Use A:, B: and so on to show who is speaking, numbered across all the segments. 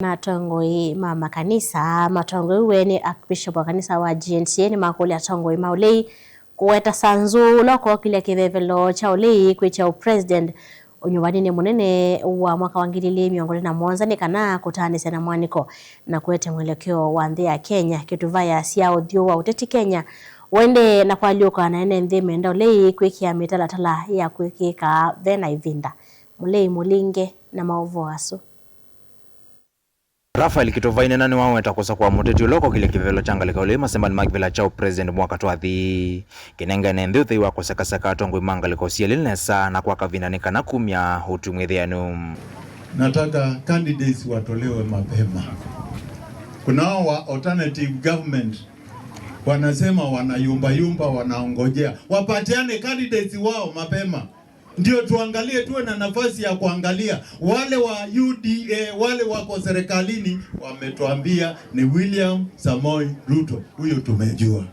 A: Na tongoi mama kanisa matongoi weni Archbishop wa kanisa wa GNCA ni makuli ya tongoi maulei kuweta sanzu loko kile kivevelo cha ulei kwecha president unyuwani ni munene wa mwaka wangilili miongoni na mwanzani kana kutani sena mwaniko na kuwete mwelekeo wa ndhi ya Kenya kituvaya siya udhiyo wa uteti Kenya wende na kwa liuka na ene ndhi meenda ulei kwekia mitalatala ya kwekika vena ivinda mulei mulinge na maovu wasu.
B: Rafael Kitovaine nani wao watakosa kwa muteti loko kile kivelo changalika ule masembani makivela chao president mwaka twathi kinenga nendhi uthi wako sakasaka tongo imanga liko sielilnesa na kwa kavinanika na kumya hutumwithianu.
C: Nataka candidates watolewe mapema. Kunao wa alternative government wanasema wanayumba wanaongojea wapatiane candidates wao mapema. Ndio tuangalie tuwe na nafasi ya kuangalia wale wa UDA wale wako serikalini wametuambia ni William Samoei Ruto, huyo tumejua.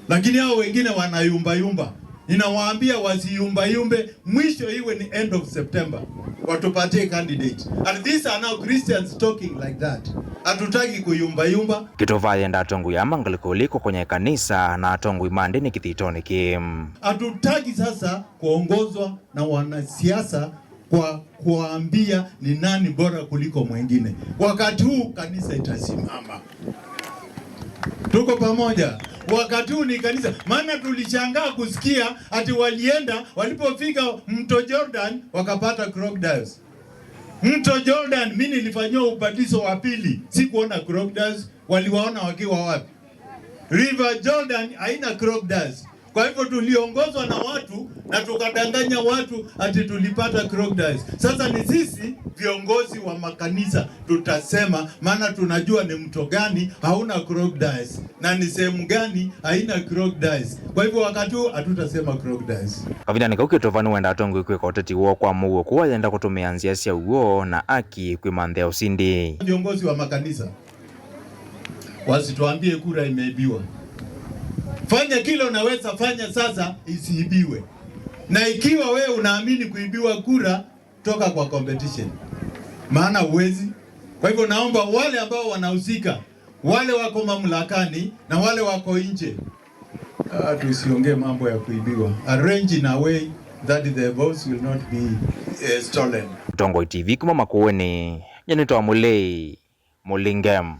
C: Lakini hao wengine wanayumba. Ninawaambia wasiyumbe, mwisho iwe ni end of September watupatie candidate. And these are now Christians talking like that. Hatutaki kuyumba.
B: Kitovaye nda tongu ya mangaliko liko kwenye kanisa na tongu imande ni kititoni kim.
C: Hatutaki sasa kuongozwa na wanasiasa kwa kuambia ni nani bora kuliko mwingine. Wakati huu kanisa itasimama. Tuko pamoja. Wakati huu ni kanisa. Maana tulishangaa kusikia ati walipofika mto Jordan wakapata crocodiles. Mto Jordan mimi nilifanywa ubatizo wa pili. Sikuona crocodiles, waliwaona wakiwa wapi? River Jordan haina crocodiles. Kwa hivyo tuliongozwa na watu na tukadanganya watu ati tulipata crocodiles. Sasa ni sisi viongozi wa makanisa tutasema, maana tunajua ni mto gani hauna crocodiles na ni sehemu gani haina crocodiles. Kwa hivyo wakati huu hatutasema crocodiles.
B: Kavina ukitovanu wenda tongo ikwe kwa uteti uo kwa muo kuwa yenda kutumia nziasia uo na aki kuimandhea usindi.
C: Viongozi wa makanisa wasituambie kura imeibiwa. Fanya kile unaweza fanya sasa isiibiwe. Na ikiwa wewe unaamini kuibiwa kura, toka kwa competition. Maana uwezi. Kwa hivyo naomba wale ambao wanahusika, wale wako mamlakani na wale wako nje, tusiongee mambo ya kuibiwa. Arrange in a way that the votes will not be stolen.
B: Tongoi TV kuma makuweni, yanitoa mulei mulingem.